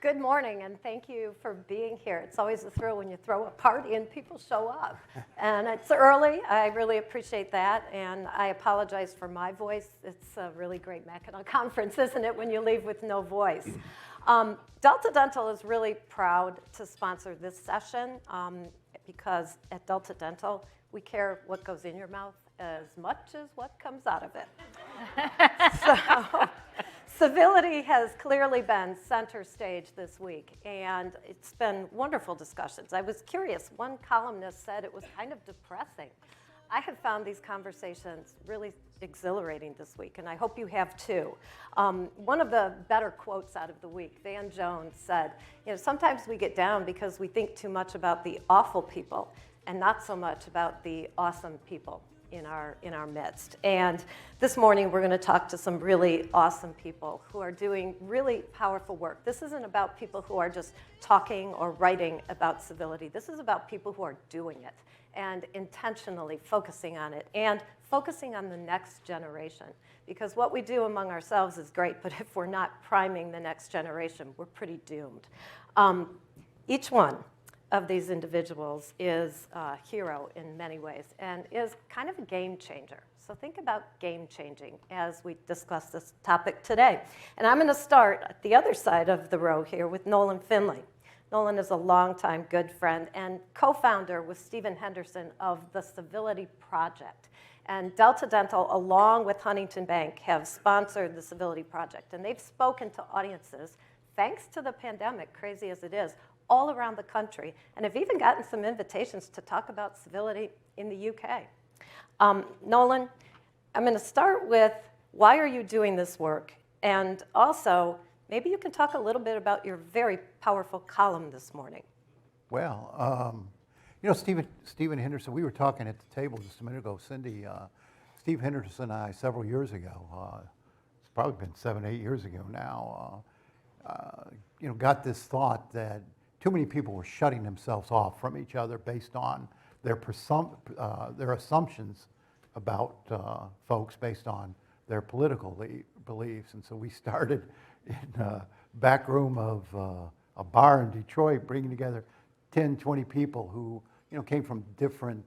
Good morning, and thank you for being here. It's always a thrill when you throw a party and people show up. And it's early. I really appreciate that, and I apologize for my voice. It's a really great Mackinac Conference, isn't it, when you leave with no voice? Delta Dental is really proud to sponsor this session because at Delta Dental, we care what goes in your mouth as much as what comes out of it. So, Civility has clearly been center stage this week, and it's been wonderful discussions. I was curious. One columnist said it was kind of depressing. I have found these conversations really exhilarating this week, and I hope you have too. One of the better quotes out of the week, Van Jones said, sometimes we get down because we think too much about the awful people and not so much about the awesome people in our midst. And this morning we're going to talk to some really awesome people who are doing really powerful work. This isn't about people who are just talking or writing about civility. This is about people who are doing it and intentionally focusing on it and focusing on the next generation. Because what we do among ourselves is great, but if we're not priming the next generation, we're pretty doomed. Each one of these individuals is a hero in many ways and is kind of a game changer. So think about game changing as we discuss this topic today. And I'm going to start at the other side of the row here with Nolan Finley. Nolan is a longtime good friend and co-founder with Stephen Henderson of the Civility Project. And Delta Dental, along with Huntington Bank, have sponsored the Civility Project. And they've spoken to audiences, thanks to the pandemic, crazy as it is, all around the country, and have even gotten some invitations to talk about civility in the UK. Nolan, I'm going to start with why are you doing this work? And also, maybe you can talk a little bit about your very powerful column this morning. Well, Stephen Henderson, we were talking at the table just a minute ago. Cindy, Steve Henderson and I, several years ago, it's probably been 7, 8 years ago now, got this thought that too many people were shutting themselves off from each other based on their assumptions about folks based on their political beliefs. And so we started in a back room of a bar in Detroit, bringing together 10, 20 people who came from different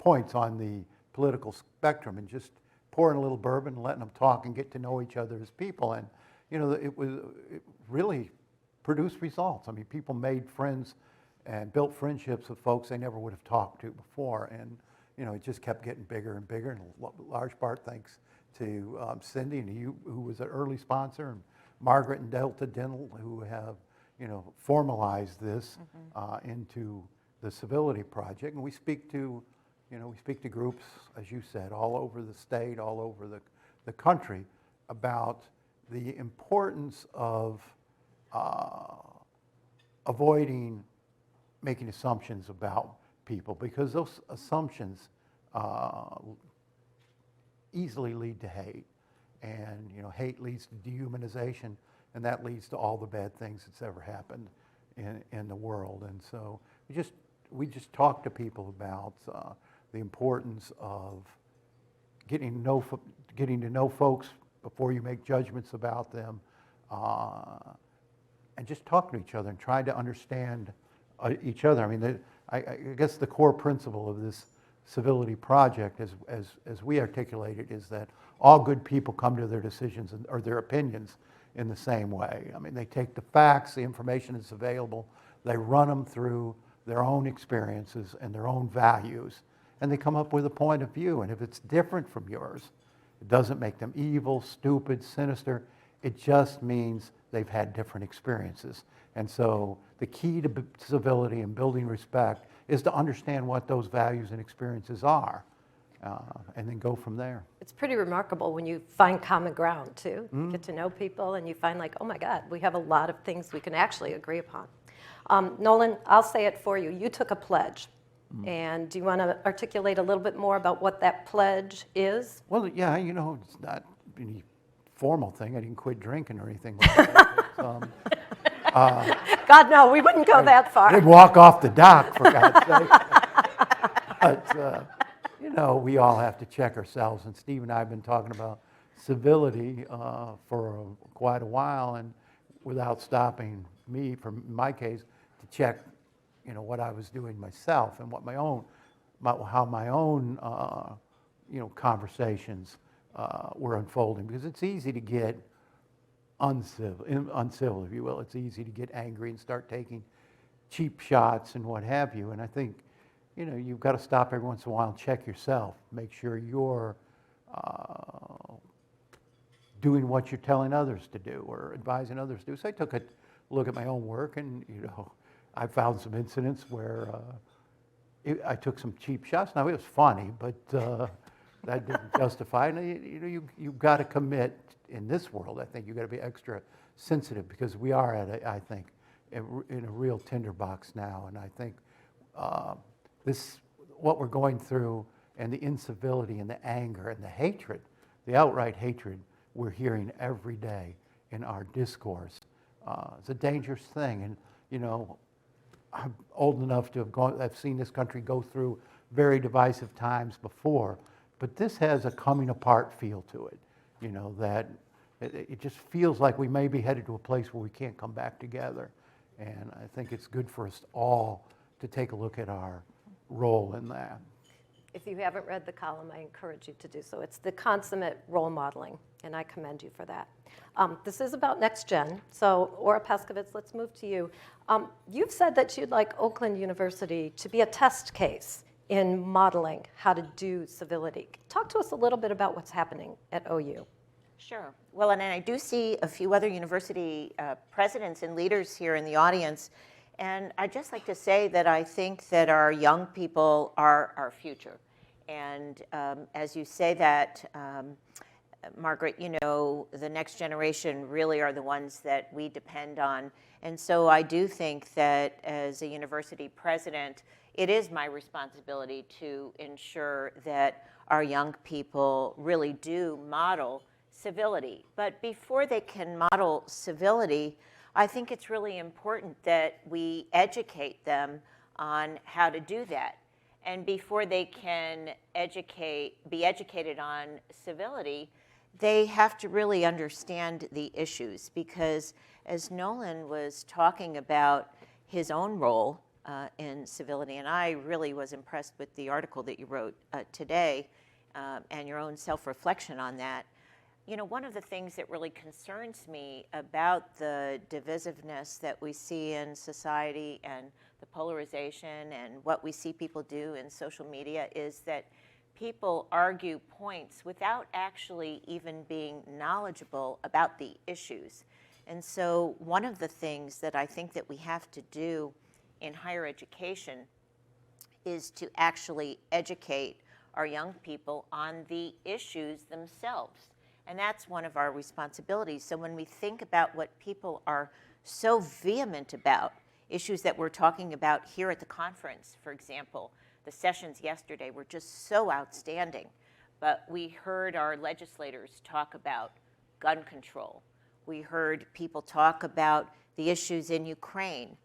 points on the political spectrum, and just pouring a little bourbon and letting them talk and get to know each other as people. And it really produced results. I mean, people made friends and built friendships with folks they never would have talked to before. And, it just kept getting bigger and bigger, in large part thanks to Cindy and you, who was an early sponsor, and Margaret and Delta Dental, who have, formalized this into the Civility Project. And we speak to, groups, as you said, all over the state, all over the country, about the importance of avoiding making assumptions about people, because those assumptions easily lead to hate, and hate leads to dehumanization, and that leads to all the bad things that's ever happened in the world. And so we just talk to people about the importance of getting to know folks before you make judgments about them. And just talking to each other and trying to understand each other. I mean, I guess the core principle of this Civility Project, as we articulate it, is that all good people come to their decisions or their opinions in the same way. I mean, they take the facts, the information that's available, they run them through their own experiences and their own values, and they come up with a point of view. And if it's different from yours, it doesn't make them evil, stupid, sinister. It just means they've had different experiences. And so the key to civility and building respect is to understand what those values and experiences are, and then go from there. It's pretty remarkable when you find common ground, too. You get to know people, and you find, like, oh, my God, we have a lot of things we can actually agree upon. Nolan, I'll say it for you. You took a pledge. And do you want to articulate a little bit more about what that pledge is? Well, yeah, it's not any formal thing. I didn't quit drinking or anything like that. God, no, we wouldn't go that far. They'd walk off the dock, for God's sake. But, we all have to check ourselves. And Steve and I have been talking about civility for quite a while. And, without stopping me, from my case, to check, what I was doing myself and what how my own, conversations were unfolding. Because it's easy to get uncivil, if you will. It's easy to get angry and start taking cheap shots and what have you. And I think, you've got to stop every once in a while and check yourself. Make sure you're doing what you're telling others to do or advising others to do. So I took a look at my own work, and I found some incidents where I took some cheap shots. Now, it was funny, but that didn't justify it. You've got to commit in this world. I think you've got to be extra sensitive, because we are at, I think, in a real tinderbox now. And I think what we're going through, and the incivility and the anger and the hatred, the outright hatred we're hearing every day in our discourse, it's a dangerous thing. And, I'm old enough to I've seen this country go through very divisive times before, but this has a coming apart feel to it, that it just feels like we may be headed to a place where we can't come back together. And I think it's good for us all to take a look at our role in that. If you haven't read the column, I encourage you to do so. It's the consummate role modeling, and I commend you for that. This is about next gen, so Ora Pescovitz, let's move to you. You've said that you'd like Oakland University to be a test case in modeling how to do civility. Talk to us a little bit about what's happening at OU. Sure. Well, and I do see a few other university presidents and leaders here in the audience. And I'd just like to say that I think that our young people are our future. And as you say that, Margaret, the next generation really are the ones that we depend on. And so I do think that as a university president, it is my responsibility to ensure that our young people really do model civility. But before they can model civility, I think it's really important that we educate them on how to do that. And before they can be educated on civility, they have to really understand the issues. Because as Nolan was talking about his own role in civility, and I really was impressed with the article that you wrote today and your own self-reflection on that. One of the things that really concerns me about the divisiveness that we see in society and the polarization and what we see people do in social media is that people argue points without actually even being knowledgeable about the issues. And so one of the things that I think that we have to do in higher education is to actually educate our young people on the issues themselves. And that's one of our responsibilities. So when we think about what people are so vehement about, issues that we're talking about here at the conference, for example, the sessions yesterday were just so outstanding. But we heard our legislators talk about gun control. We heard people talk about the issues in Ukraine,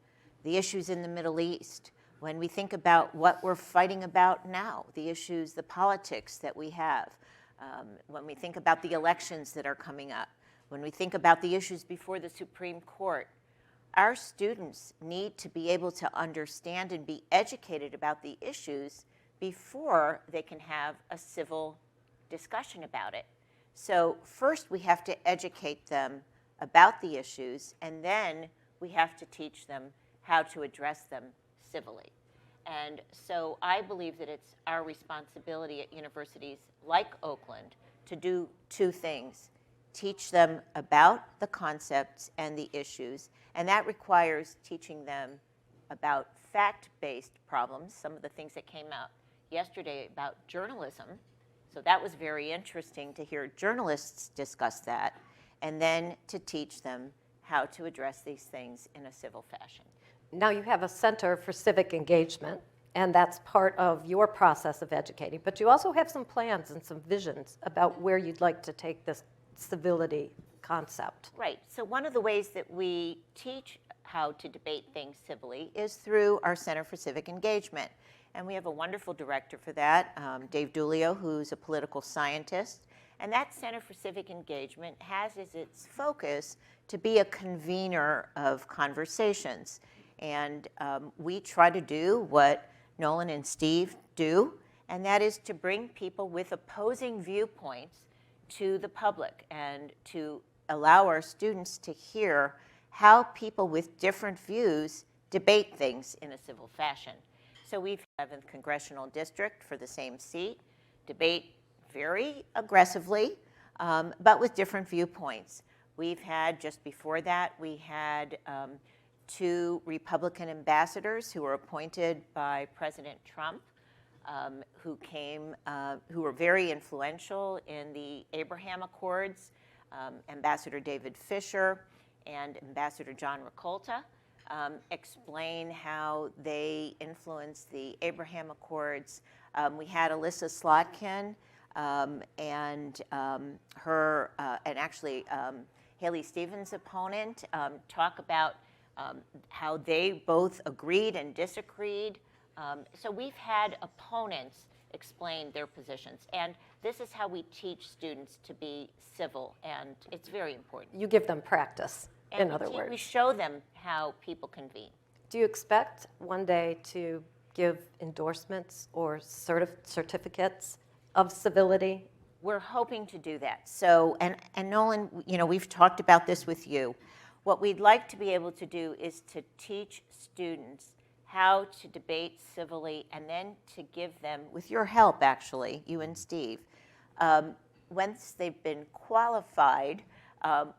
the issues in the Middle East. When we think about what we're fighting about now, the issues, the politics that we have, when we think about the elections that are coming up, when we think about the issues before the Supreme Court, our students need to be able to understand and be educated about the issues before they can have a civil discussion about it. So first we have to educate them about the issues, and then we have to teach them how to address them civilly. And so I believe that it's our responsibility at universities like Oakland to do two things: teach them about the concepts and the issues, and that requires teaching them about fact-based problems, some of the things that came out yesterday about journalism. So that was very interesting to hear journalists discuss that, and then to teach them how to address these things in a civil fashion. Now you have a Center for Civic Engagement, and that's part of your process of educating. But you also have some plans and some visions about where you'd like to take this civility concept. Right. So one of the ways that we teach how to debate things civilly is through our Center for Civic Engagement. And we have a wonderful director for that, Dave Dulio, who's a political scientist. And that Center for Civic Engagement has as its focus to be a convener of conversations. And we try to do what Nolan and Steve do, and that is to bring people with opposing viewpoints to the public and to allow our students to hear how people with different views debate things in a civil fashion. So we've 11th Congressional District for the same seat, debate very aggressively, but with different viewpoints. We've had, just before that, we had 2 Republican ambassadors who were appointed by President Trump, who were very influential in the Abraham Accords, Ambassador David Fisher and Ambassador John Ricolta, explain how they influenced the Abraham Accords. We had Alyssa Slotkin and actually Haley Stevens' opponent talk about how they both agreed and disagreed. So we've had opponents explain their positions. And this is how we teach students to be civil, and it's very important. You give them practice, in other words. We show them how people convene. Do you expect one day to give endorsements or certificates of civility? We're hoping to do that. So, and Nolan, we've talked about this with you. What we'd like to be able to do is to teach students how to debate civilly, and then to give them, with your help actually, you and Steve, once they've been qualified,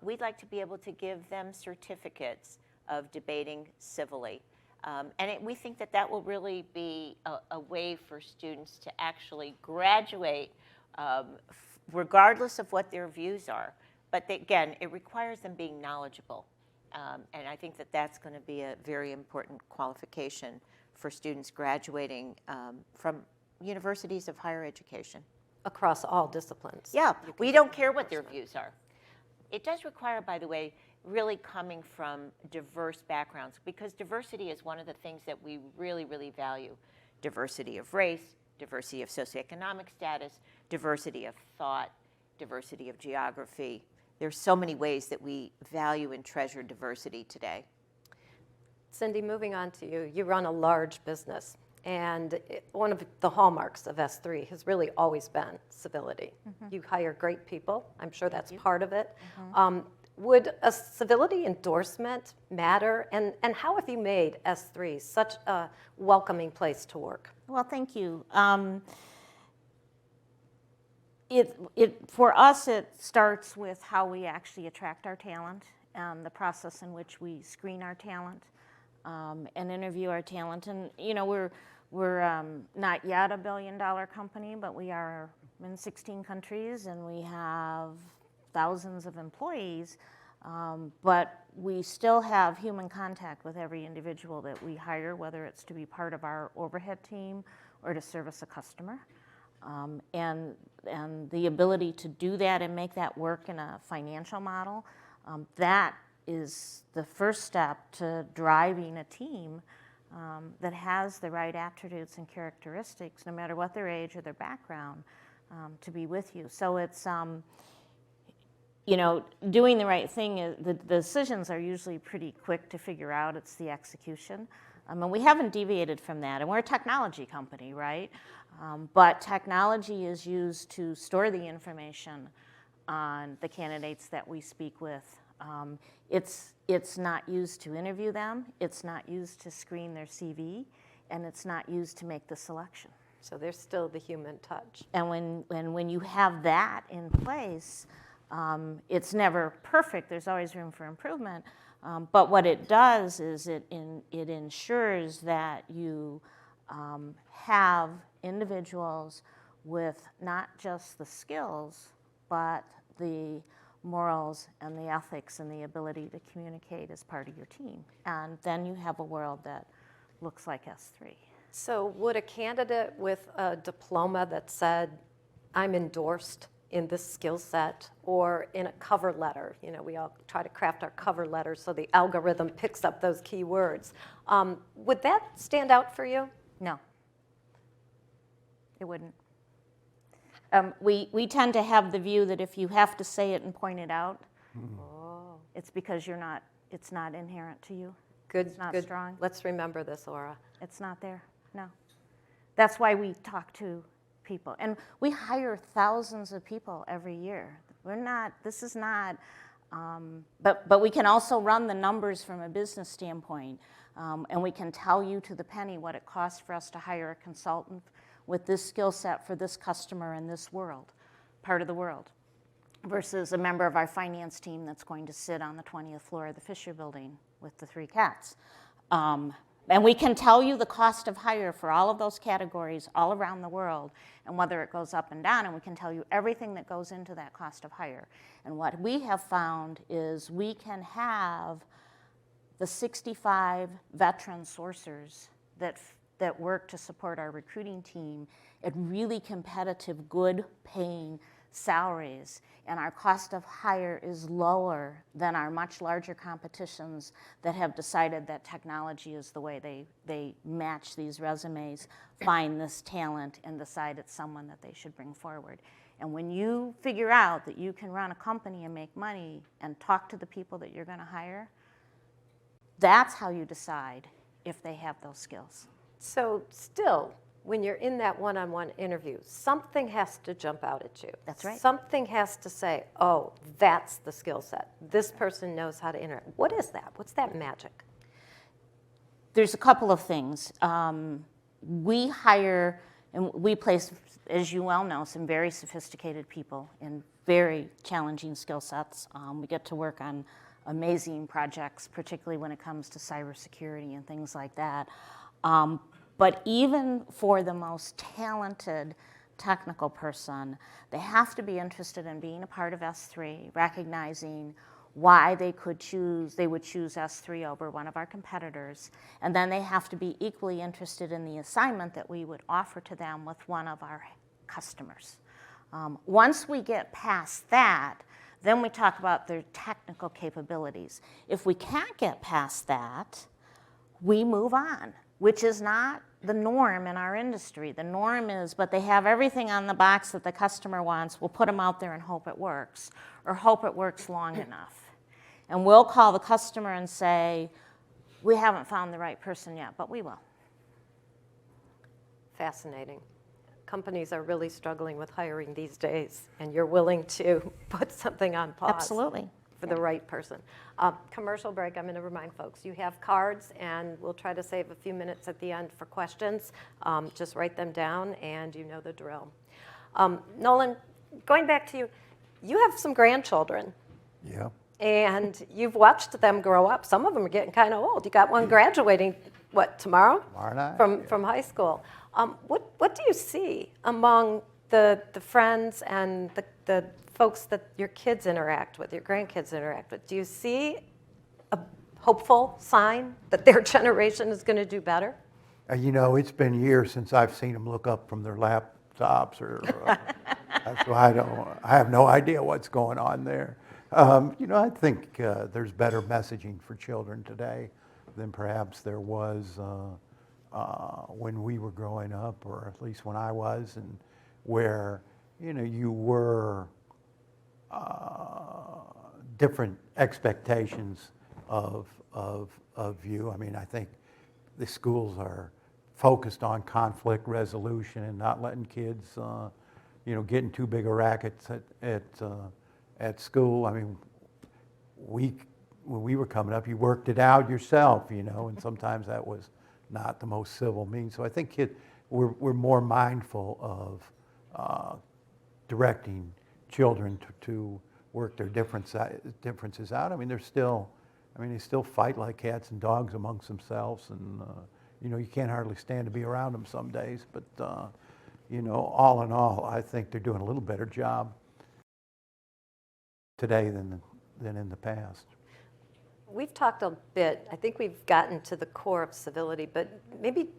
we'd like to be able to give them certificates of debating civilly. We think that that will really be a way for students to actually graduate regardless of what their views are. But again, it requires them being knowledgeable. And I think that that's going to be a very important qualification for students graduating from universities of higher education. Across all disciplines. Yeah, we don't care what their views are. It does require, by the way, really coming from diverse backgrounds, because diversity is one of the things that we really, really value. Diversity of race, diversity of socioeconomic status, diversity of thought, diversity of geography. There's so many ways that we value and treasure diversity today. Cindy, moving on to you. You run a large business, and one of the hallmarks of S3 has really always been civility. Mm-hmm. You hire great people. I'm sure that's part of it. Mm-hmm. Would a civility endorsement matter? And how have you made S3 such a welcoming place to work? Well, thank you. For us, it starts with how we actually attract our talent and the process in which we screen our talent and interview our talent. And we're not yet a billion-dollar company, but we are in 16 countries and we have thousands of employees. But we still have human contact with every individual that we hire, whether it's to be part of our overhead team or to service a customer. And the ability to do that and make that work in a financial model, that is the first step to driving a team that has the right attributes and characteristics, no matter what their age or their background, to be with you. So it's, doing the right thing, the decisions are usually pretty quick to figure out. It's the execution. And we haven't deviated from that. And we're a technology company, right? But technology is used to store the information on the candidates that we speak with. It's not used to interview them. It's not used to screen their CV. And it's not used to make the selection. So there's still the human touch. And when you have that in place, it's never perfect. There's always room for improvement. But what it does is it ensures that you have individuals with not just the skills, but the morals and the ethics and the ability to communicate as part of your team. And then you have a world that looks like S3. So would a candidate with a diploma that said, I'm endorsed in this skill set, or in a cover letter, we all try to craft our cover letters so the algorithm picks up those key words, would that stand out for you? No, it wouldn't. We tend to have the view that if you have to say it and point it out, it's because it's not inherent to you. Good, It's not good. strong. Let's remember this, Laura. It's not there, no. That's why we talk to people. And we hire thousands of people every year. This is not, but we can also run the numbers from a business standpoint. And we can tell you to the penny what it costs for us to hire a consultant with this skill set for this customer in this part of the world, versus a member of our finance team that's going to sit on the 20th floor of the Fisher Building with the 3 cats. And we can tell you the cost of hire for all of those categories all around the world and whether it goes up and down, and we can tell you everything that goes into that cost of hire. And what we have found is we can have the 65 veteran sourcers that work to support our recruiting team at really competitive, good paying salaries, and our cost of hire is lower than our much larger competitions that have decided that technology is the way they match these resumes, find this talent, and decide it's someone that they should bring forward. And when you figure out that you can run a company and make money and talk to the people that you're going to hire, that's how you decide if they have those skills. So still, when you're in that one-on-one interview, something has to jump out at you. That's right. Something has to say, oh, that's the skill set. This person knows how to interact. What is that? What's that magic? There's a couple of things. We hire and we place, as you well know, some very sophisticated people in very challenging skill sets. We get to work on amazing projects, particularly when it comes to cybersecurity and things like that. But even for the most talented technical person, they have to be interested in being a part of S3, recognizing why they would choose S3 over one of our competitors. And then they have to be equally interested in the assignment that we would offer to them with one of our customers. Once we get past that, then we talk about their technical capabilities. If we can't get past that, we move on, which is not the norm in our industry. The norm is, but they have everything on the box that the customer wants, we'll put them out there and hope it works, or hope it works long enough. And we'll call the customer and say, we haven't found the right person yet, but we will. Fascinating. Companies are really struggling with hiring these days, and you're willing to put something on pause. Absolutely. For the right person. Commercial break, I'm going to remind folks, you have cards, and we'll try to save a few minutes at the end for questions. Just write them down, and you know the drill. Nolan, going back to you, you have some grandchildren. Yeah. And you've watched them grow up. Some of them are getting kind of old. You got one graduating, what, tomorrow? Tomorrow night. From high school. What do you see among the friends and the folks that your kids interact with, your grandkids interact with? Do you see a hopeful sign that their generation is going to do better? You know, it's been years since I've seen them look up from their laptops, or that's why I have no idea what's going on there. You know, I think there's better messaging for children today than perhaps there was when we were growing up, or at least when I was, and where, you know, you were different expectations of you. I mean, I think the schools are focused on conflict resolution and not letting kids, you know, get in too big a rackets at school. I mean, when we were coming up, you worked it out yourself, you know, and sometimes that was not the most civil means. So I think we're more mindful of directing children to work their differences out. I mean, they still fight like cats and dogs amongst themselves, and you know, you can't hardly stand to be around them some days. But you know, all in all, I think they're doing a little better job today than in the past. We've talked a bit, I think we've gotten to the core of civility, but maybe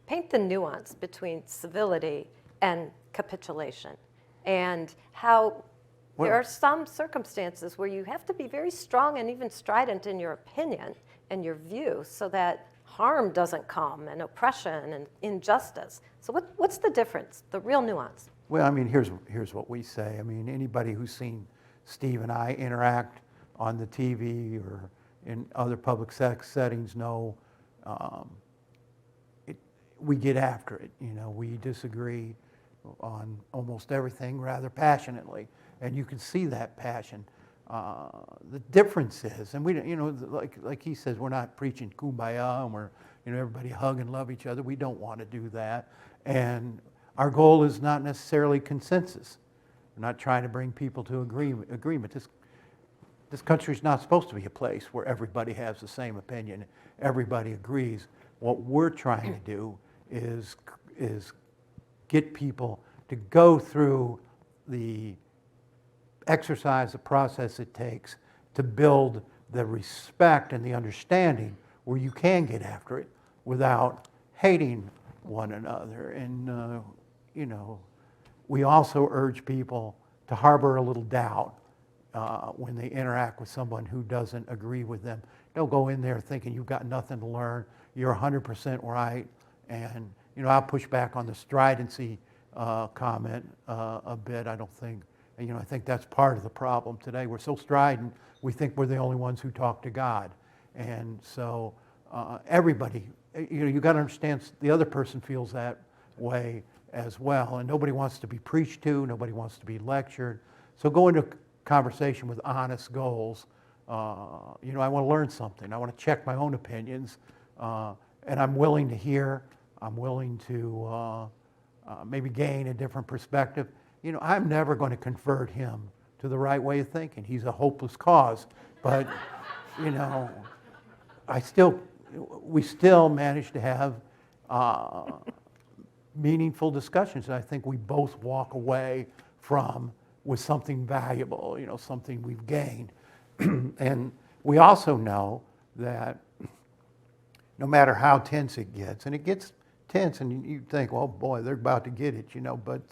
paint the nuance between civility and capitulation, and how there are some circumstances where you have to be very strong and even strident in your opinion and your view so that harm doesn't come, and oppression and injustice. So what's the difference, the real nuance? Well, I mean, here's what we say. I mean, anybody who's seen Steve and I interact on the TV or in other public settings know we get after it. You know, we disagree on almost everything rather passionately, and you can see that passion. The difference is, and we, you know, like he says, we're not preaching kumbaya and we're, you know, everybody hug and love each other. We don't want to do that, and our goal is not necessarily consensus. We're not trying to bring people to agreement. This country's not supposed to be a place where everybody has the same opinion, everybody agrees. What we're trying to do is get people to go through the exercise, the process it takes to build the respect and the understanding where you can get after it without hating one another. And, you know, we also urge people to harbor a little doubt when they interact with someone who doesn't agree with them. Don't go in there thinking you've got nothing to learn, you're 100% right. And, you know, I'll push back on the stridency comment a bit. I don't think, you know, I think that's part of the problem today. We're so strident, we think we're the only ones who talk to God. And so everybody, you know, you got to understand the other person feels that way as well. And nobody wants to be preached to, nobody wants to be lectured. So go into conversation with honest goals. You know, I want to learn something. I want to check my own opinions. And I'm willing to hear. I'm willing to maybe gain a different perspective. You know, I'm never going to convert him to the right way of thinking. He's a hopeless cause. But, you know, we still manage to have meaningful discussions. And I think we both walk away from with something valuable, you know, something we've gained. And we also know that no matter how tense it gets, and it gets tense, and you think, well, boy, they're about to get it, you know, but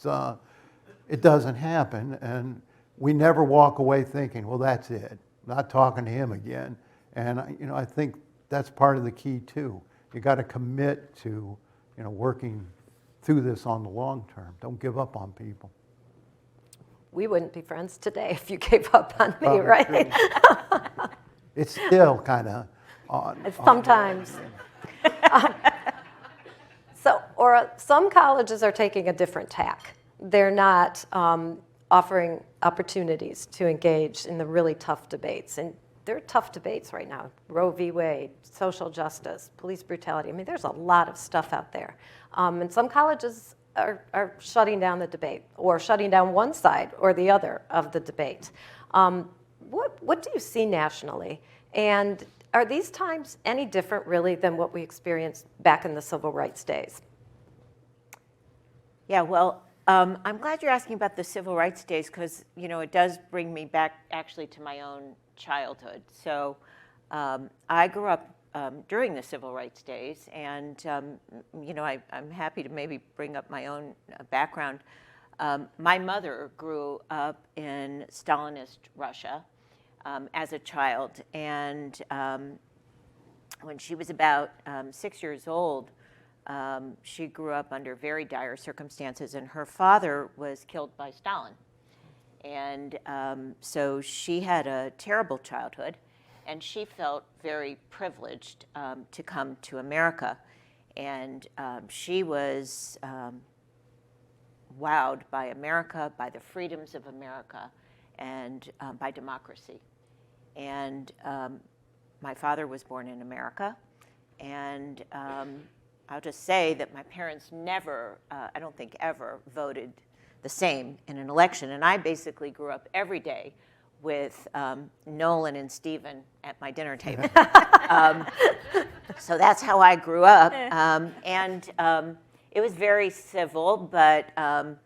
it doesn't happen. And we never walk away thinking, well, that's it, not talking to him again. And, you know, I think that's part of the key, too. You got to commit to, you know, working through this on the long term. Don't give up on people. We wouldn't be friends today if you gave up on me, right? It's still kind of on. Sometimes. Some colleges are taking a different tack. They're not offering opportunities to engage in the really tough debates. And they're tough debates right now. Roe v. Wade, social justice, police brutality. I mean, there's a lot of stuff out there. And some colleges are shutting down the debate or shutting down one side or the other of the debate. What do you see nationally? And are these times any different really than what we experienced back in the civil rights days? Yeah, well, I'm glad you're asking about the civil rights days because, you know, it does bring me back actually to my own childhood. So I grew up during the civil rights days, and you know, I'm happy to maybe bring up my own background. My mother grew up in Stalinist Russia as a child, and when she was about 6 years old, she grew up under very dire circumstances, and her father was killed by Stalin. And so she had a terrible childhood, and she felt very privileged to come to America. And she was wowed by America, by the freedoms of America, and by democracy. And my father was born in America, and I'll just say that my parents never, I don't think ever, voted the same in an election. And I basically grew up every day with Nolan and Stephen at my dinner table. So that's how I grew up. And it was very civil, but I'm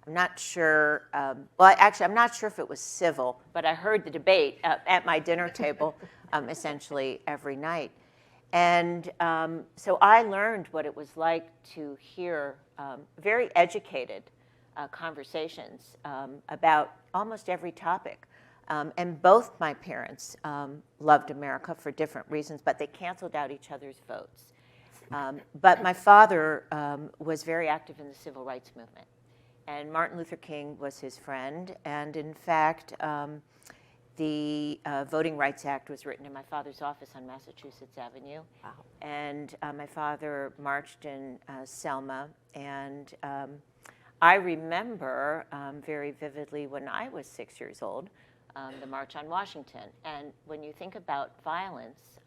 not sure, well, actually, I'm not sure if it was civil, but I heard the debate at my dinner table essentially every night. And so I learned what it was like to hear very educated conversations about almost every topic. And both my parents loved America for different reasons, but they canceled out each other's votes. But my father was very active in the civil rights movement. And Martin Luther King was his friend. And in fact, the Voting Rights Act was written in my father's office on Massachusetts Avenue. Wow. And my father marched in Selma. And I remember very vividly when I was 6 years old, the March on Washington. And when you think about violence,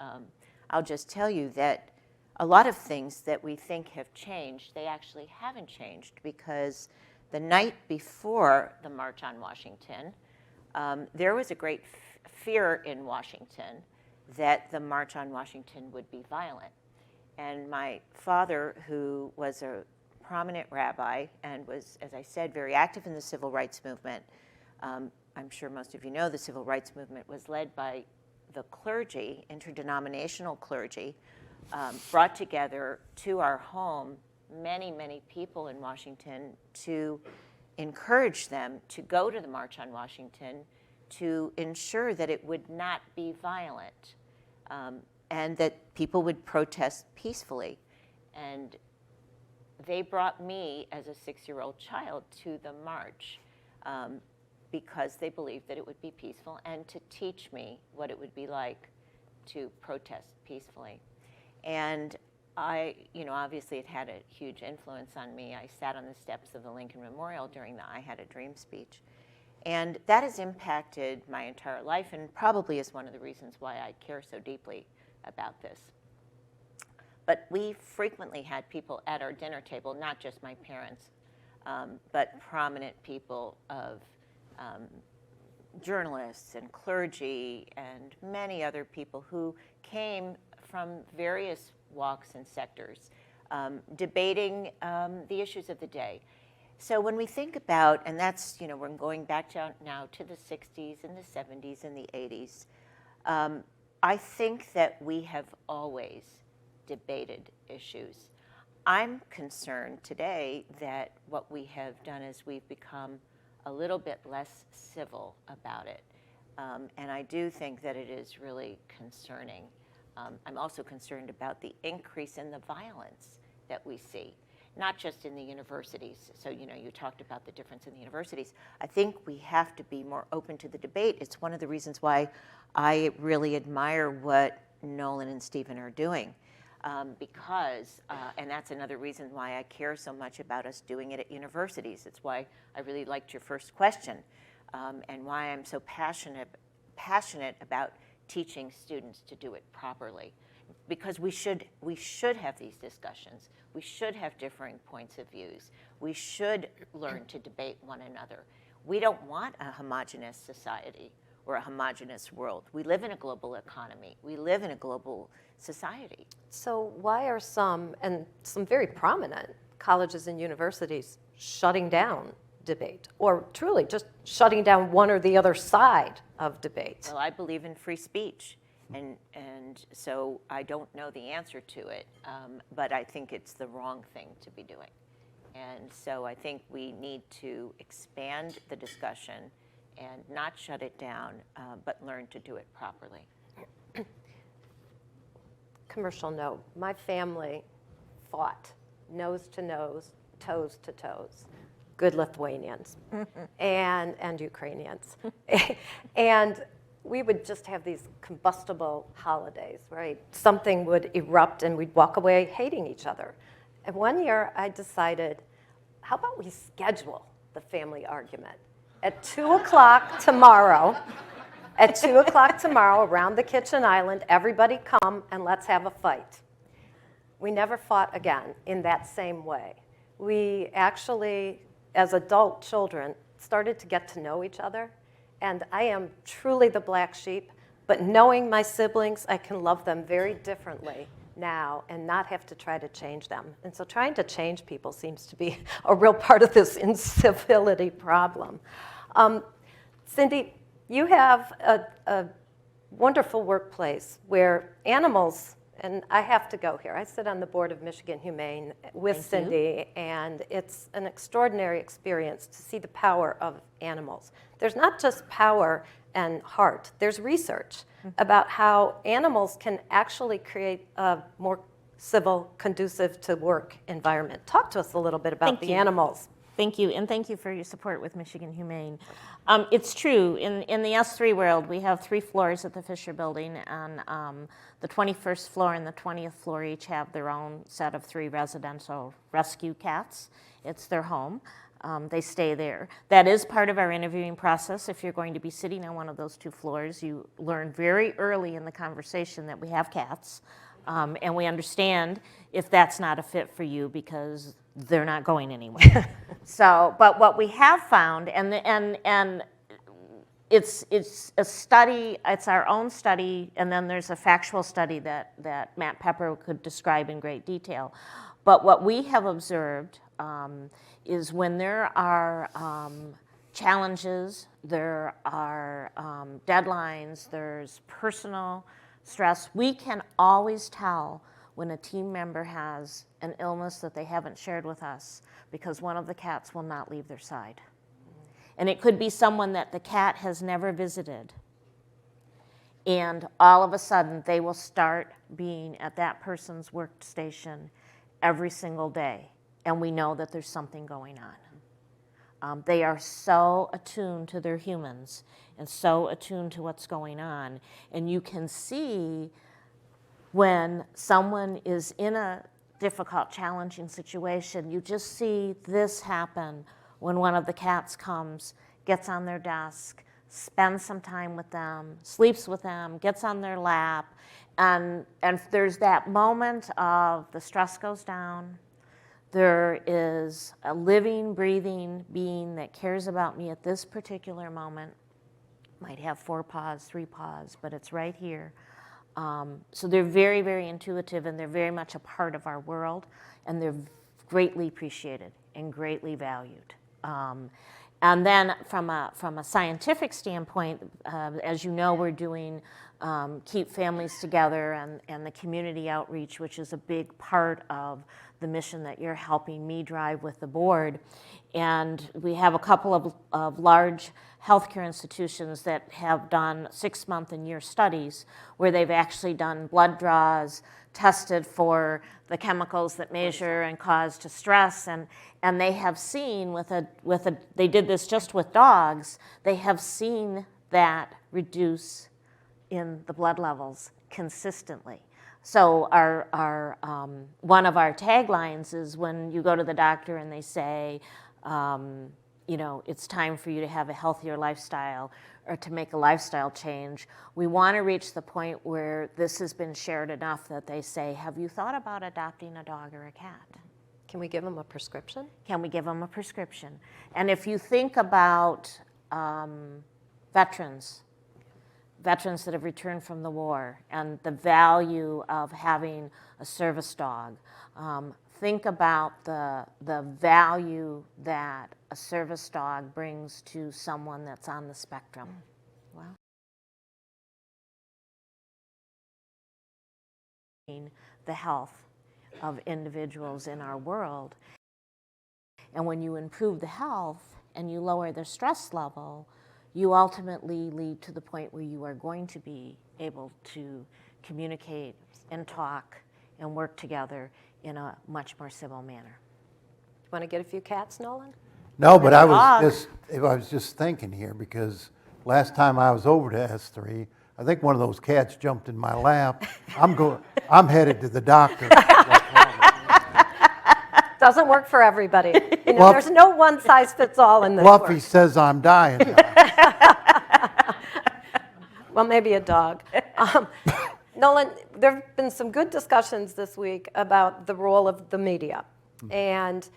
I'll just tell you that a lot of things that we think have changed, they actually haven't changed, because the night before the March on Washington, there was a great fear in Washington that the March on Washington would be violent. And my father, who was a prominent rabbi and was, as I said, very active in the civil rights movement, I'm sure most of you know the civil rights movement was led by the clergy, interdenominational clergy, brought together to our home many, many people in Washington to encourage them to go to the March on Washington to ensure that it would not be violent, and that people would protest peacefully. And they brought me as a 6-year-old child to the march because they believed that it would be peaceful, and to teach me what it would be like to protest peacefully. And obviously it had a huge influence on me. I sat on the steps of the Lincoln Memorial during the I Had a Dream speech. And that has impacted my entire life, and probably is one of the reasons why I care so deeply about this. But we frequently had people at our dinner table, not just my parents, but prominent people of journalists and clergy and many other people who came from various walks and sectors, debating the issues of the day. So when we think about, and that's, we're going back now to the 60s and the 70s and the 80s, I think that we have always debated issues. I'm concerned today that what we have done is we've become a little bit less civil about it. And I do think that it is really concerning. I'm also concerned about the increase in the violence that we see, not just in the universities. So, you talked about the difference in the universities. I think we have to be more open to the debate. It's one of the reasons why I really admire what Nolan and Stephen are doing. Because, and that's another reason why I care so much about us doing it at universities. It's why I really liked your first question, and why I'm so passionate about teaching students to do it properly. Because we should have these discussions. We should have differing points of views. We should learn to debate one another. We don't want a homogeneous society or a homogeneous world. We live in a global economy. We live in a global society. So why are some, and some very prominent colleges and universities, shutting down debate, or truly just shutting down one or the other side of debate? Well, I believe in free speech, and so I don't know the answer to it, but I think it's the wrong thing to be doing. And so I think we need to expand the discussion and not shut it down, but learn to do it properly. Commercial note, my family fought nose to nose, toes to toes. Good Lithuanians and Ukrainians. And we would just have these combustible holidays, right? Something would erupt and we'd walk away hating each other. And one year I decided, how about we schedule the family argument? At 2 o'clock tomorrow, at 2 o'clock tomorrow around the kitchen island, everybody come and let's have a fight. We never fought again in that same way. We actually, as adult children, started to get to know each other. And I am truly the black sheep, but knowing my siblings, I can love them very differently now and not have to try to change them. And so trying to change people seems to be a real part of this incivility problem. Cindy, you have a wonderful workplace where animals, and I have to go here. I sit on the board of Michigan Humane with Cindy, and it's an extraordinary experience to see the power of animals. There's not just power and heart. There's research about how animals can actually create a more civil, conducive to work environment. Talk to us a little bit about the animals. Thank you, and thank you for your support with Michigan Humane. It's true, in the S3 world, we have 3 floors at the Fisher Building, and the 21st floor and the 20th floor each have their own set of 3 residential rescue cats. It's their home. They stay there. That is part of our interviewing process. If you're going to be sitting on one of those 2 floors, you learn very early in the conversation that we have cats, and we understand if that's not a fit for you because they're not going anywhere. So, but what we have found, and it's a study, it's our own study, and then there's a factual study that Matt Pepper could describe in great detail. But what we have observed is when there are challenges, there are deadlines, there's personal stress, we can always tell when a team member has an illness that they haven't shared with us because one of the cats will not leave their side. And it could be someone that the cat has never visited. And all of a sudden, they will start being at that person's workstation every single day. And we know that there's something going on. They are so attuned to their humans and so attuned to what's going on. And you can see when someone is in a difficult, challenging situation, you just see this happen when one of the cats comes, gets on their desk, spends some time with them, sleeps with them, gets on their lap, and there's that moment of the stress goes down. There is a living, breathing being that cares about me at this particular moment. Might have 4 paws, 3 paws, but it's right here. So they're very, very intuitive, and they're very much a part of our world, and they're greatly appreciated and greatly valued. And then from a scientific standpoint, as you know, we're doing Keep Families Together and the community outreach, which is a big part of the mission that you're helping me drive with the board. And we have a couple of large healthcare institutions that have done 6-month and year studies where they've actually done blood draws, tested for the chemicals that measure and cause distress, and they have seen they did this just with dogs, they have seen that reduce in the blood levels consistently. So our one of our taglines is when you go to the doctor and they say, you know, it's time for you to have a healthier lifestyle or to make a lifestyle change. We want to reach the point where this has been shared enough that they say, have you thought about adopting a dog or a cat? Can we give them a prescription? Can we give them a prescription? And if you think about veterans that have returned from the war and the value of having a service dog, think about the value that a service dog brings to someone that's on the spectrum. Wow. The health of individuals in our world. And when you improve the health and you lower their stress level, you ultimately lead to the point where you are going to be able to communicate and talk and work together in a much more civil manner. Want to get a few cats, Nolan? No, but I Dog. was just thinking here because last time I was over to S3, I think one of those cats jumped in my lap. I'm headed to the doctor. Doesn't work for everybody. You know, Fluff- there's no one size fits all in this Fluffy work. says I'm dying. Well, maybe a dog. Nolan, there have been some good discussions this week about the role of the media. And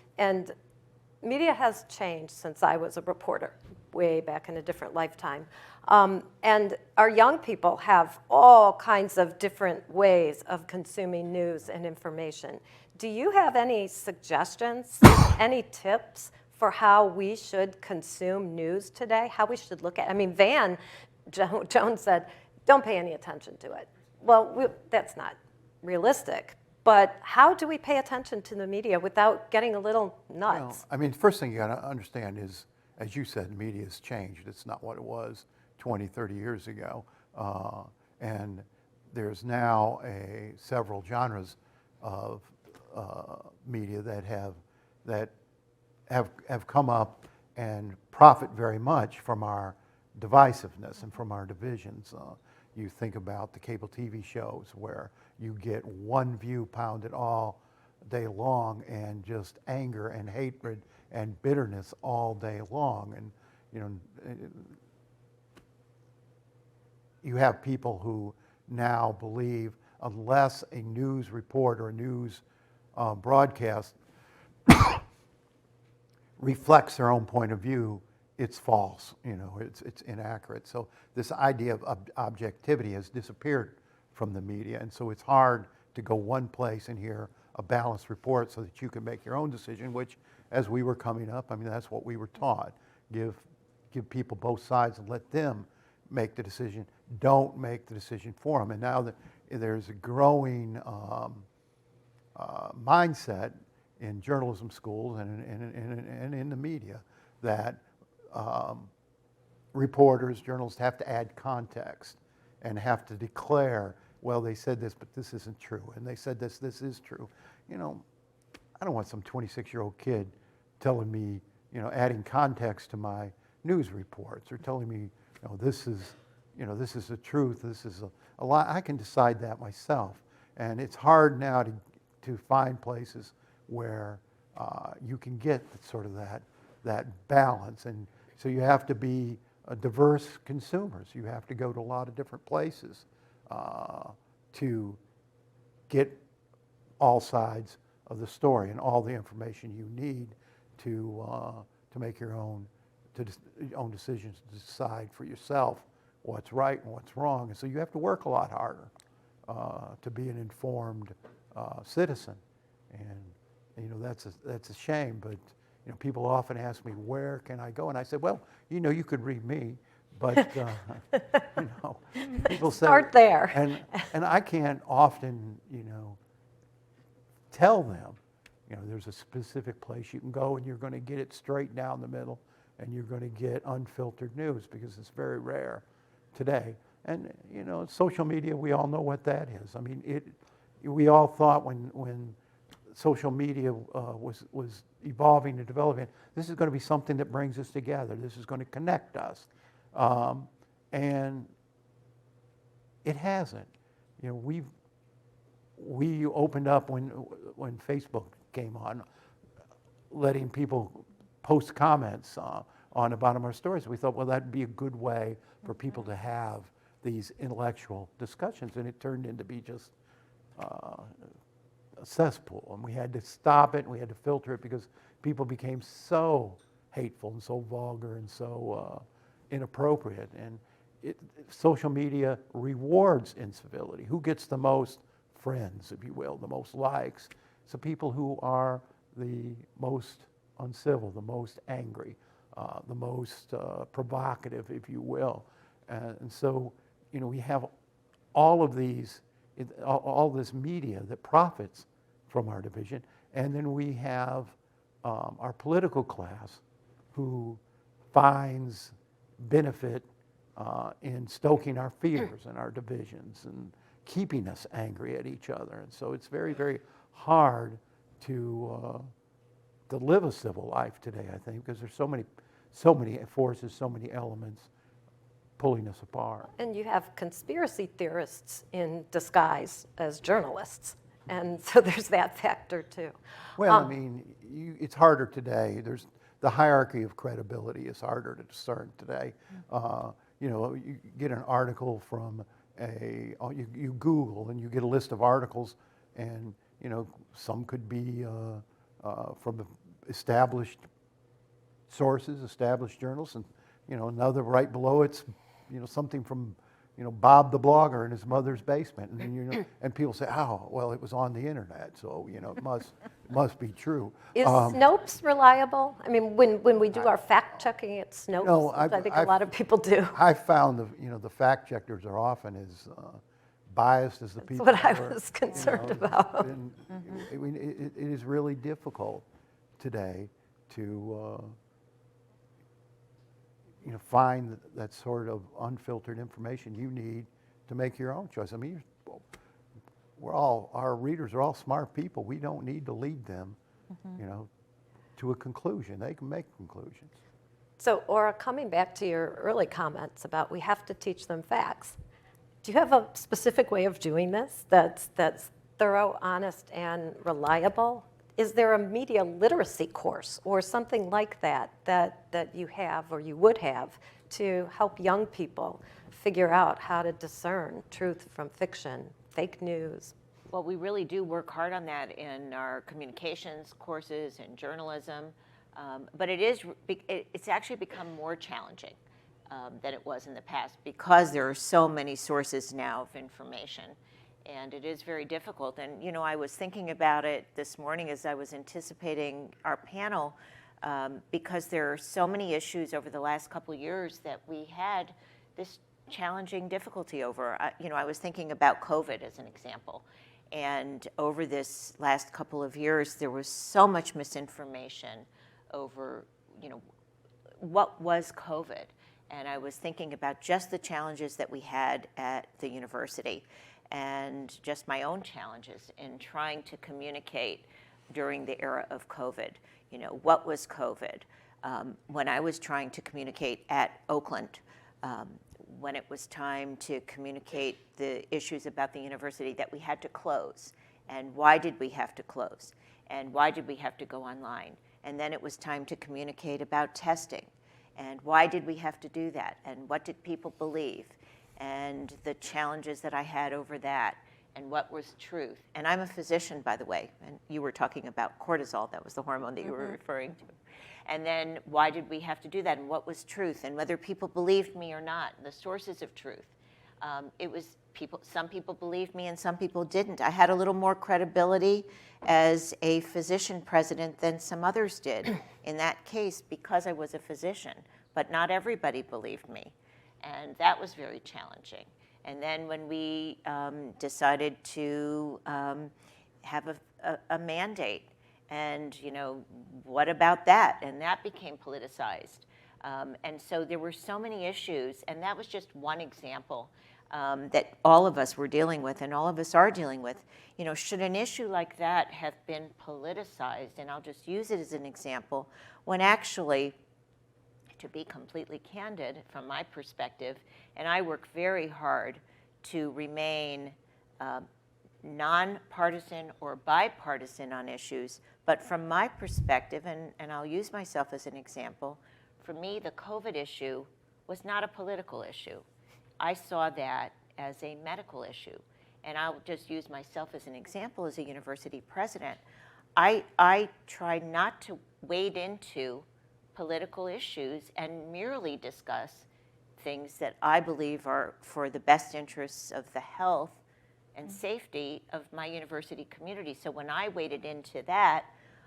media has changed since I was a reporter, way back in a different lifetime. And our young people have all kinds of different ways of consuming news and information. Do you have any suggestions, any tips for how we should consume news today, how we should look at it? I mean, Joan said, don't pay any attention to it. Well, that's not realistic. But how do we pay attention to the media without getting a little nuts? Well, I mean, first thing you got to understand is, as you said, media has changed. It's not what it was 20, 30 years ago. And there's now several genres of media that have come up and profit very much from our divisiveness and from our divisions. You think about the cable TV shows where you get one view pounded all day long and just anger and hatred and bitterness all day long. And, you know, you have people who now believe unless a news report or a news broadcast reflects their own point of view, it's false, you know, it's inaccurate. So this idea of objectivity has disappeared from the media, and so it's hard to go one place and hear a balanced report so that you can make your own decision, which, as we were coming up, I mean, that's what we were taught. Give people both sides and let them make the decision. Don't make the decision for them. And now there's a growing mindset in journalism schools and in the media that reporters, journalists have to add context and have to declare, well, they said this, but this isn't true. And they said this is true. You know, I don't want some 26-year-old kid telling me, you know, adding context to my news reports or telling me, you know, this is the truth, this is a lie. I can decide that myself. And it's hard now to find places where you can get sort of that balance. And so you have to be diverse consumers. You have to go to a lot of different places to get all sides of the story and all the information you need to make your own decisions, to decide for yourself what's right and what's wrong. And so you have to work a lot harder to be an informed citizen. And you know, that's a shame, but you know, people often ask me, where can I go? And I said, well, you know, you could read me, but you know, people say, Start there. And I can't often, you know, tell them, you know, there's a specific place you can go and you're going to get it straight down the middle and you're going to get unfiltered news, because it's very rare today. And you know, social media, we all know what that is. I mean, we all thought when social media was evolving and developing, this is going to be something that brings us together. This is going to connect us. And it hasn't. You know, we opened up when Facebook came on, letting people post comments on the bottom of our stories. We thought, well, that'd be a good way for people to have these intellectual discussions, and it turned into be just a cesspool, and we had to stop it, and we had to filter it, because people became so hateful and so vulgar and so inappropriate. And social media rewards incivility. Who gets the most friends, if you will, the most likes? So people who are the most uncivil, the most angry, the most provocative, if you will. And so, you know, we have all of these, all this media that profits from our division, and then we have our political class who finds benefit in stoking our fears and our divisions and keeping us angry at each other. And so it's very, very hard to live a civil life today, I think, because there's so many forces, so many elements pulling us apart. And you have conspiracy theorists in disguise as journalists. And so there's that factor too. Well, I mean, it's harder today. There's the hierarchy of credibility is harder to discern today. You know, you get an article from you Google and you get a list of articles, and you know, some could be from established sources, established journals, and you know, another right below it's, you know, something from, you know, Bob the blogger in his mother's basement, and then, you know, and people say, oh, well, it was on the internet, so you know, it must be true. Is Snopes reliable? I mean, when we do our fact checking at Snopes, No, I think a lot of people do. I found the fact checkers are often as biased as the people. That's what I are, was concerned you know, about. and I mean, it is really difficult today to you know, find that sort of unfiltered information you need to make your own choice. I mean, our readers are all smart people. We don't need to lead them, you know, to a conclusion. They can make conclusions. So, Aura, coming back to your early comments about we have to teach them facts, do you have a specific way of doing this that's thorough, honest, and reliable? Is there a media literacy course or something like that you have or you would have to help young people figure out how to discern truth from fiction, fake news? Well, we really do work hard on that in our communications courses and journalism, but it's actually become more challenging than it was in the past because there are so many sources now of information, and it is very difficult. And you know, I was thinking about it this morning as I was anticipating our panel, because there are so many issues over the last couple of years that we had this challenging difficulty over. I was thinking about COVID as an example. And over this last couple of years, there was so much misinformation over, what was COVID. And I was thinking about just the challenges that we had at the university and just my own challenges in trying to communicate during the era of COVID. What was COVID? When I was trying to communicate at Oakland, when it was time to communicate the issues about the university that we had to close, and why did we have to close, and why did we have to go online, and then it was time to communicate about testing, and why did we have to do that, and what did people believe, and the challenges that I had over that, and what was truth. And I'm a physician, by the way, and you were talking about cortisol, that was the hormone that you were referring to. And then why did we have to do that, and what was truth, and whether people believed me or not, the sources of truth. It was some people believed me and some people didn't. I had a little more credibility as a physician president than some others did in that case because I was a physician, but not everybody believed me. And that was very challenging. And then when we decided to have a mandate, and what about that? And that became politicized. And so there were so many issues, and that was just one example that all of us were dealing with, and all of us are dealing with. Should an issue like that have been politicized? And I'll just use it as an example, when actually, to be completely candid from my perspective, and I work very hard to remain nonpartisan or bipartisan on issues, but from my perspective, and I'll use myself as an example, for me the COVID issue was not a political issue. I saw that as a medical issue. And I'll just use myself as an example as a university president. I try not to wade into political issues and merely discuss things that I believe are for the best interests of the health and safety of my university community. So when I waded into that,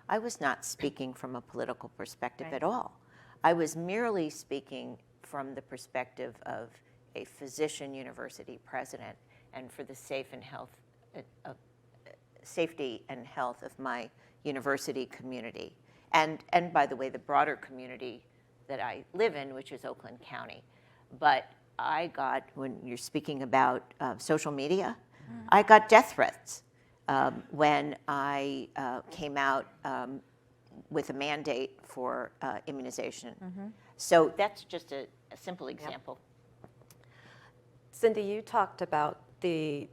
I was not speaking from a political perspective at all. I was merely speaking from the perspective of a physician university president and for the safety and health of my university community. And by the way, the broader community that I live in, which is Oakland County. But I got, when you're speaking about social media, I got death threats when I came out with a mandate for immunization. So that's just a simple example. Cindy, you talked about the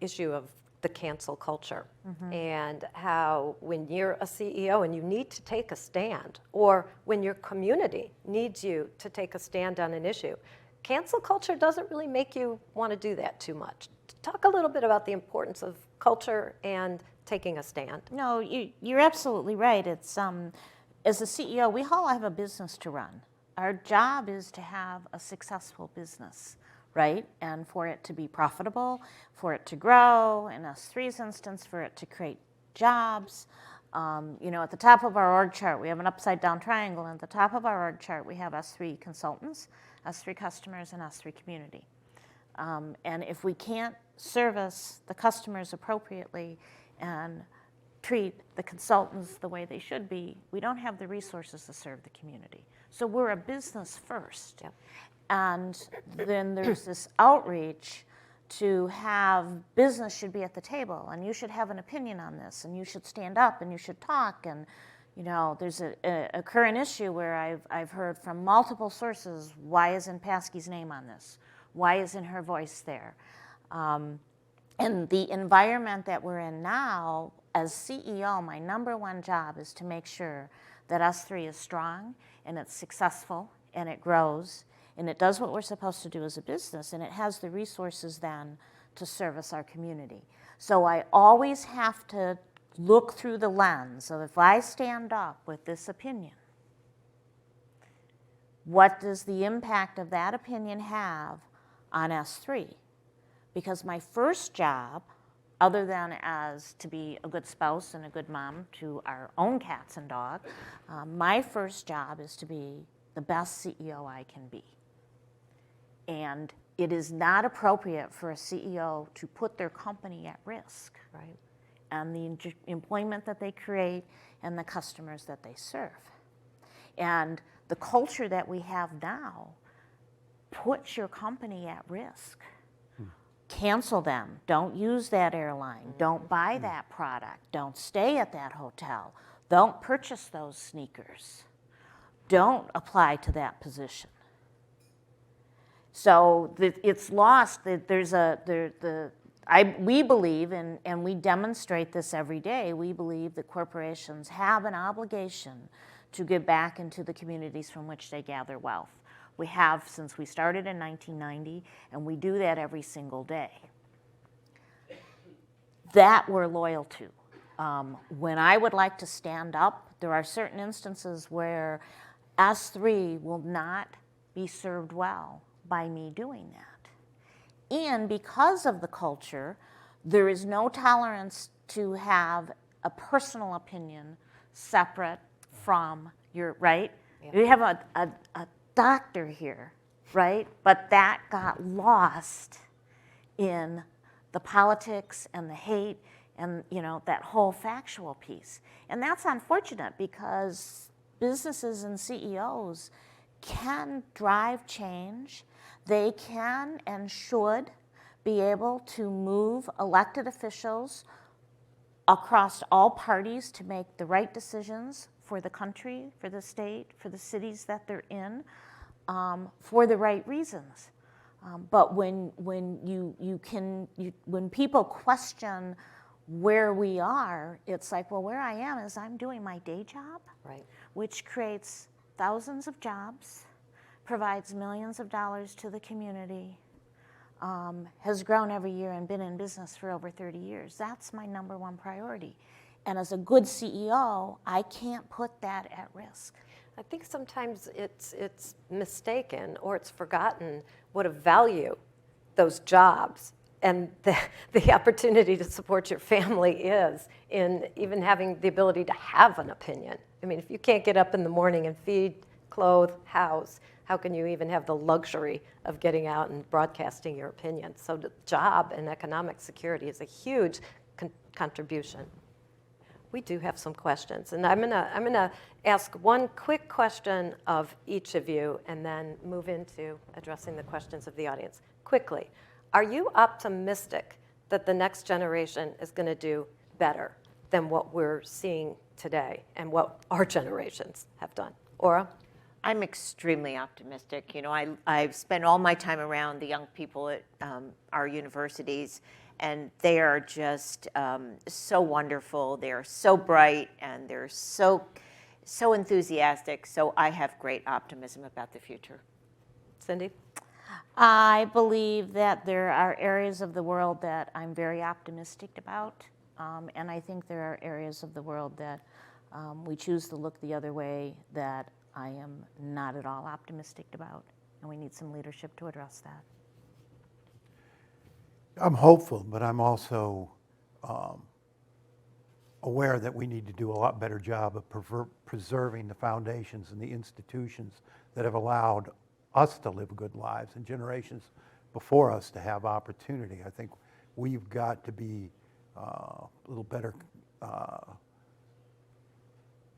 issue of the cancel culture and how when you're a CEO and you need to take a stand, or when your community needs you to take a stand on an issue, cancel culture doesn't really make you want to do that too much. Talk a little bit about the importance of culture and taking a stand. No, you're absolutely right. It's as a CEO, we all have a business to run. Our job is to have a successful business, right? And for it to be profitable, for it to grow, in S3's instance, for it to create jobs. At the top of our org chart, we have an upside down triangle. And at the top of our org chart, we have S3 consultants, S3 customers, and S3 community. And if we can't service the customers appropriately and treat the consultants the way they should be, we don't have the resources to serve the community. So we're a business first. Yep. And then there's this outreach to have business should be at the table, and you should have an opinion on this, and you should stand up, and you should talk, and There's a current issue where I've heard from multiple sources, why isn't Pasky's name on this? Why isn't her voice there? And the environment that we're in now, as CEO, my number one job is to make sure that S3 is strong and it's successful and it grows and it does what we're supposed to do as a business and it has the resources then to service our community. So I always have to look through the lens of if I stand up with this opinion, what does the impact of that opinion have on S3? Because my first job, other than as to be a good spouse and a good mom to our own cats and dog, my first job is to be the best CEO I can be. And it is not appropriate for a CEO to put their company at risk. Right. And the employment that they create and the customers that they serve. And the culture that we have now puts your company at risk. Cancel them, don't use that airline, don't buy that product, don't stay at that hotel, don't purchase those sneakers, don't apply to that position. So it's lost that we believe, and we demonstrate this every day, we believe that corporations have an obligation to give back into the communities from which they gather wealth. We have since we started in 1990, and we do that every single day. That we're loyal to. When I would like to stand up, there are certain instances where S3 will not be served well by me doing that. And because of the culture, there is no tolerance to have a personal opinion separate from your, right? Yeah. You have a doctor here, right? But that got lost in the politics and the hate and that whole factual piece. And that's unfortunate because businesses and CEOs can drive change. They can and should be able to move elected officials across all parties to make the right decisions for the country, for the state, for the cities that they're in, for the right reasons. But when people question where we are, it's like, well, where I am is I'm doing my day job, right, which creates thousands of jobs, provides millions of dollars to the community, has grown every year and been in business for over 30 years. That's my number one priority. And as a good CEO, I can't put that at risk. I think sometimes it's mistaken or it's forgotten what a value those jobs and the opportunity to support your family is in even having the ability to have an opinion. I mean, if you can't get up in the morning and feed, clothe, house, how can you even have the luxury of getting out and broadcasting your opinion? So the job and economic security is a huge contribution. We do have some questions, and I'm gonna ask one quick question of each of you and then move into addressing the questions of the audience. Quickly, are you optimistic that the next generation is gonna do better than what we're seeing today and what our generations have done? Ora? I'm extremely optimistic. I've spent all my time around the young people at our universities, and they are just so wonderful. They're so bright, and they're so enthusiastic. So I have great optimism about the future. Cindy? I believe that there are areas of the world that I'm very optimistic about, and I think there are areas of the world that we choose to look the other way that I am not at all optimistic about, and we need some leadership to address that. I'm hopeful, but I'm also aware that we need to do a lot better job of preserving the foundations and the institutions that have allowed us to live good lives and generations before us to have opportunity. I think we've got to be a little better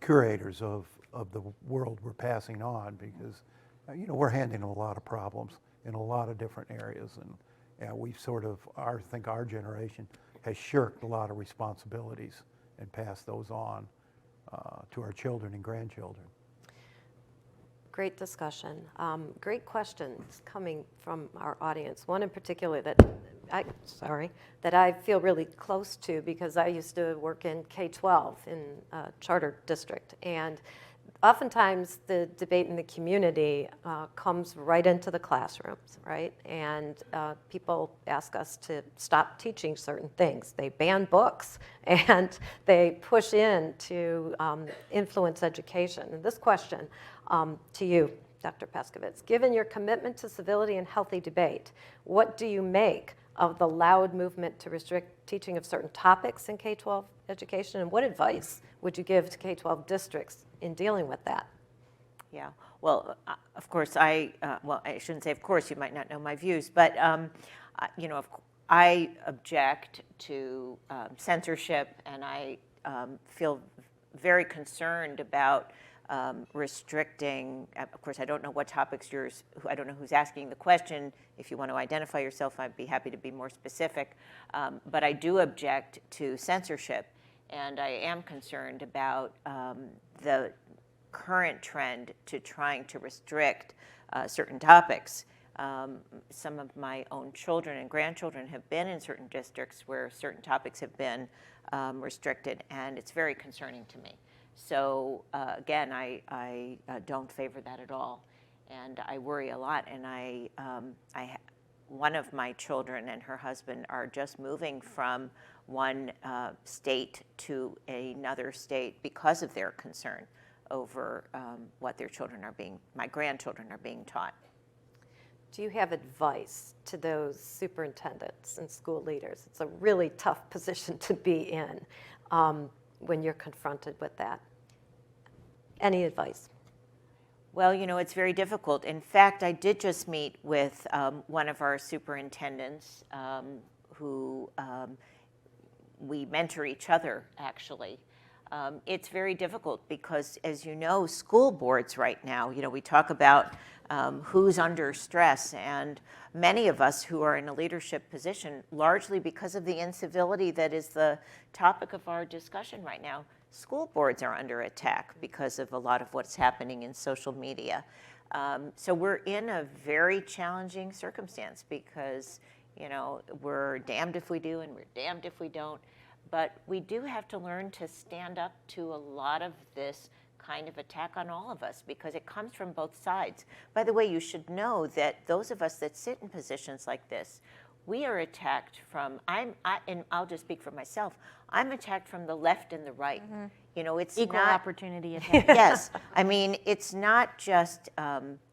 curators of the world we're passing on, because we're handing them a lot of problems in a lot of different areas, and we've sort of, I think our generation has shirked a lot of responsibilities and passed those on. to our children and grandchildren. Great discussion. Great questions coming from our audience. One in particular that I feel really close to because I used to work in K-12 in a charter district. And oftentimes the debate in the community comes right into the classrooms, right? And people ask us to stop teaching certain things. They ban books and they push in to influence education. And this question to you, Dr. Pescovitz, given your commitment to civility and healthy debate, what do you make of the loud movement to restrict teaching of certain topics in K-12 education, and what advice would you give to K-12 districts in dealing with that? Yeah, well, of course, I shouldn't say of course, you might not know my views, but, you know, I object to censorship, and I feel very concerned about restricting, of course, I don't know what topics I don't know who's asking the question. If you want to identify yourself, I'd be happy to be more specific. But I do object to censorship, and I am concerned about the current trend to trying to restrict certain topics. Some of my own children and grandchildren have been in certain districts where certain topics have been restricted, and it's very concerning to me. So again, I don't favor that at all, and I worry a lot. And one of my children and her husband are just moving from one state to another state because of their concern over what my grandchildren are being taught. Do you have advice to those superintendents and school leaders? It's a really tough position to be in when you're confronted with that. Any advice? Well, you know, it's very difficult. In fact, I did just meet with one of our superintendents who we mentor each other, actually. It's very difficult because, as you know, school boards right now, you know, we talk about who's under stress, and many of us who are in a leadership position, largely because of the incivility that is the topic of our discussion right now, school boards are under attack because of a lot of what's happening in social media. So we're in a very challenging circumstance because, you know, we're damned if we do and we're damned if we don't. But we do have to learn to stand up to a lot of this kind of attack on all of us because it comes from both sides. By the way, you should know that those of us that sit in positions like this, we are attacked from, and I'll just speak for myself, I'm attacked from the left and the right. Mm-hmm. You know, it's equal not, opportunity attack. Yes, I mean, it's not just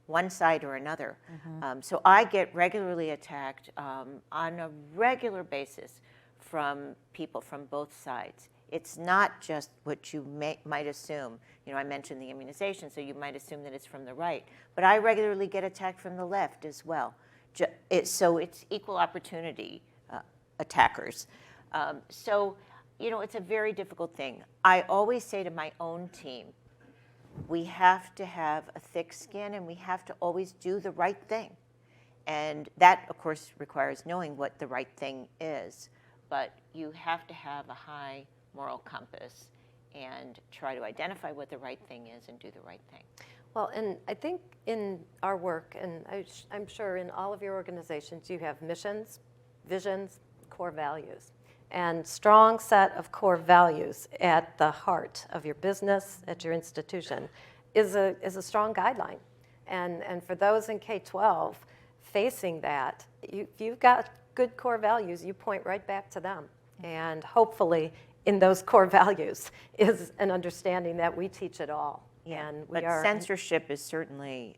one side or another. Mm-hmm. So I get regularly attacked on a regular basis from people from both sides. It's not just what you might assume. You know, I mentioned the immunization, so you might assume that it's from the right. But I regularly get attacked from the left as well. So it's equal opportunity attackers. So, you know, it's a very difficult thing. I always say to my own team, we have to have a thick skin and we have to always do the right thing. And that, of course, requires knowing what the right thing is. But you have to have a high moral compass and try to identify what the right thing is and do the right thing. Well, and I think in our work, and I'm sure in all of your organizations, you have missions, visions, core values. And strong set of core values at the heart of your business, at your institution, is a strong guideline. And for those in K-12 facing that, if you've got good core values, you point right back to them. And hopefully in those core values is an understanding that we teach it all. Yeah, and but censorship is certainly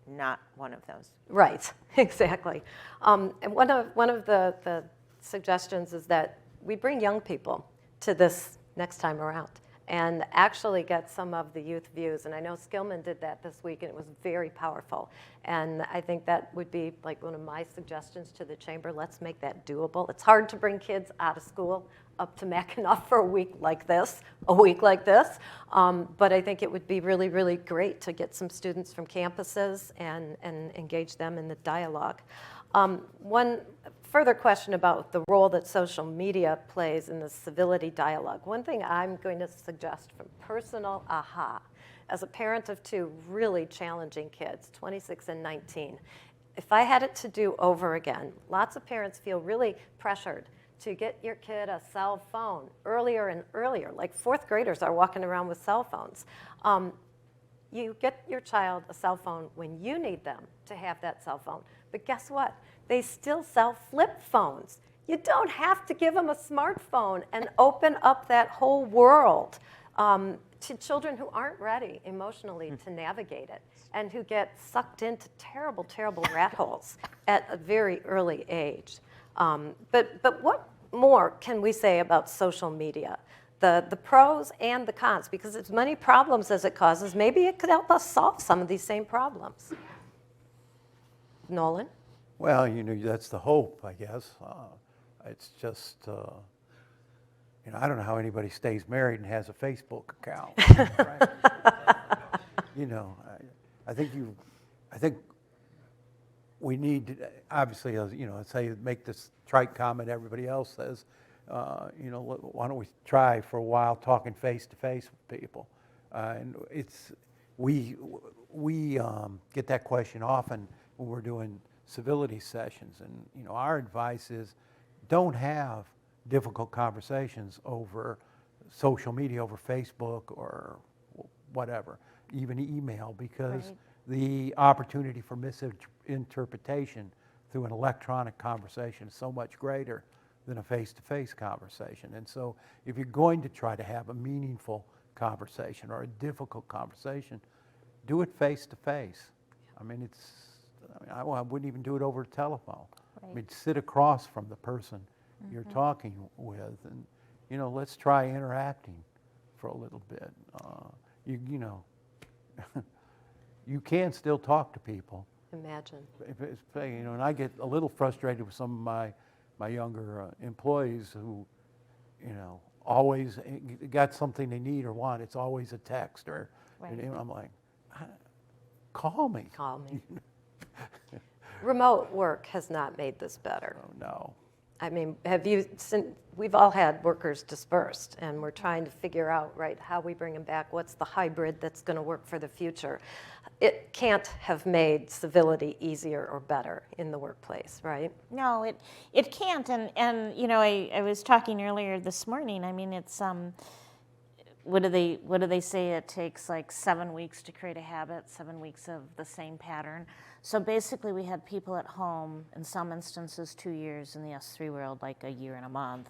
not one of those. Right, exactly. And one of the suggestions is that we bring young people to this next time around and actually get some of the youth views. And I know Skillman did that this week, and it was very powerful. And I think that would be like one of my suggestions to the chamber. Let's make that doable. It's hard to bring kids out of school up to Mackinac for a week like this, but I think it would be really, really great to get some students from campuses and engage them in the dialogue. One further question about the role that social media plays in the civility dialogue. One thing I'm going to suggest from personal aha, as a parent of two really challenging kids, 26 and 19, if I had it to do over again, lots of parents feel really pressured to get your kid a cell phone earlier and earlier. Like 4th graders are walking around with cell phones. You get your child a cell phone when you need them to have that cell phone. But guess what? They still sell flip phones. You don't have to give them a smartphone and open up that whole world to children who aren't ready emotionally to navigate it and who get sucked into terrible, terrible rat holes at a very early age. But what more can we say about social media? The pros and the cons, because as many problems as it causes, maybe it could help us solve some of these same problems. Nolan? Well, that's the hope, I guess. It's just, I don't know how anybody stays married and has a Facebook account. Right? I think we need to, obviously, say, make this trite comment everybody else says, why don't we try for a while talking face to face with people? And we get that question often when we're doing civility sessions, and our advice is don't have difficult conversations over social media, over Facebook or whatever, even email, because the opportunity for misinterpretation through an electronic conversation is so much greater than a face-to-face conversation. And so if you're going to try to have a meaningful conversation or a difficult conversation, do it face-to-face. I wouldn't even do it over the telephone. Right. Sit across from the person you're talking with, and let's try interacting for a little bit. You can still talk to people. Imagine. And I get a little frustrated with some of my younger employees who, always got something they need or want. It's always a text or, I'm like, call me. Call me. Remote work has not made this better. Oh, no. We've all had workers dispersed, and we're trying to figure out, how we bring them back, what's the hybrid that's going to work for the future. It can't have made civility easier or better in the workplace, right? No, it can't, and I was talking earlier this morning, it's, what do they say, it takes like 7 weeks to create a habit, 7 weeks of the same pattern. So basically we had people at home, in some instances 2 years, in the S3 world, like a year and a month.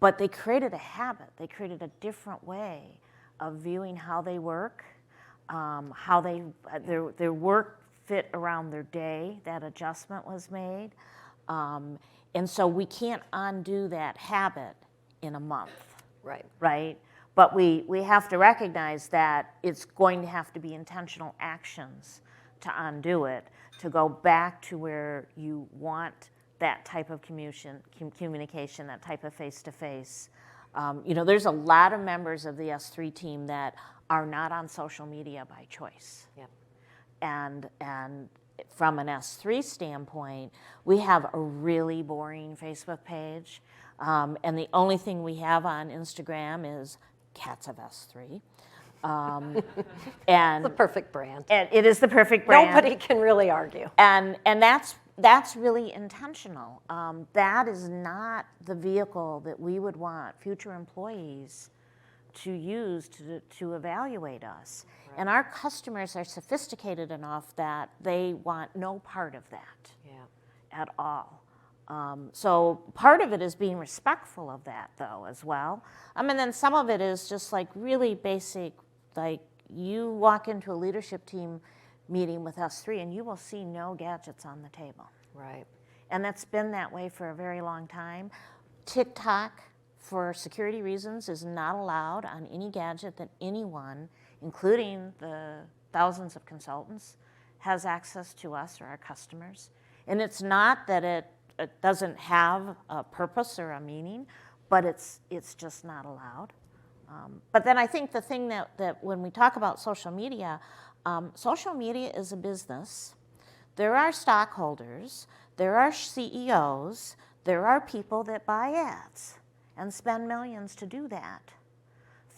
But they created a habit. They created a different way of viewing how they work, how their work fit around their day. That adjustment was made. And so we can't undo that habit in a month. Right? But we have to recognize that it's going to have to be intentional actions to undo it, to go back to where you want that type of communication, that type of face-to-face. There's a lot of members of the S3 team that are not on social media by choice. Yep. And from an S3 standpoint, we have a really boring Facebook page. And the only thing we have on Instagram is Cats of S3. And It's the perfect brand. And it is the perfect brand. Nobody can really argue. And that's really intentional. That is not the vehicle that we would want future employees to use to evaluate us. Right. And our customers are sophisticated enough that they want no part of that at all. So part of it is being respectful of that, though, as well. And then some of it is just like really basic, like you walk into a leadership team meeting with S3 and you will see no gadgets on the table. Right. And that's been that way for a very long time. TikTok, for security reasons, is not allowed on any gadget that anyone, including the thousands of consultants, has access to us or our customers. And it's not that it doesn't have a purpose or a meaning, but it's just not allowed. But then I think the thing that when we talk about social media is a business. There are stockholders. there are CEOs, there are people that buy ads and spend millions to do that.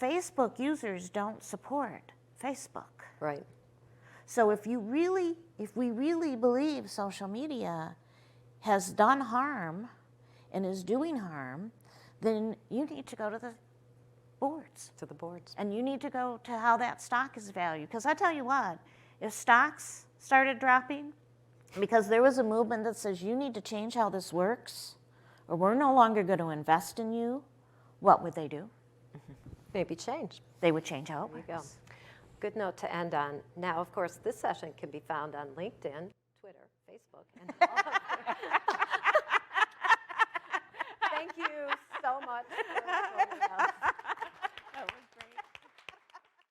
Facebook users don't support Facebook. Right. So if we really believe social media has done harm and is doing harm, then you need to go to the boards. To the boards. And you need to go to how that stock is valued. Because I tell you what, if stocks started dropping, because there was a movement that says you need to change how this works, or we're no longer going to invest in you, what would they do? Maybe change. They would change how it There you works. go. Good note to end on. Now, of course, this session can be found on LinkedIn, Twitter, Facebook, and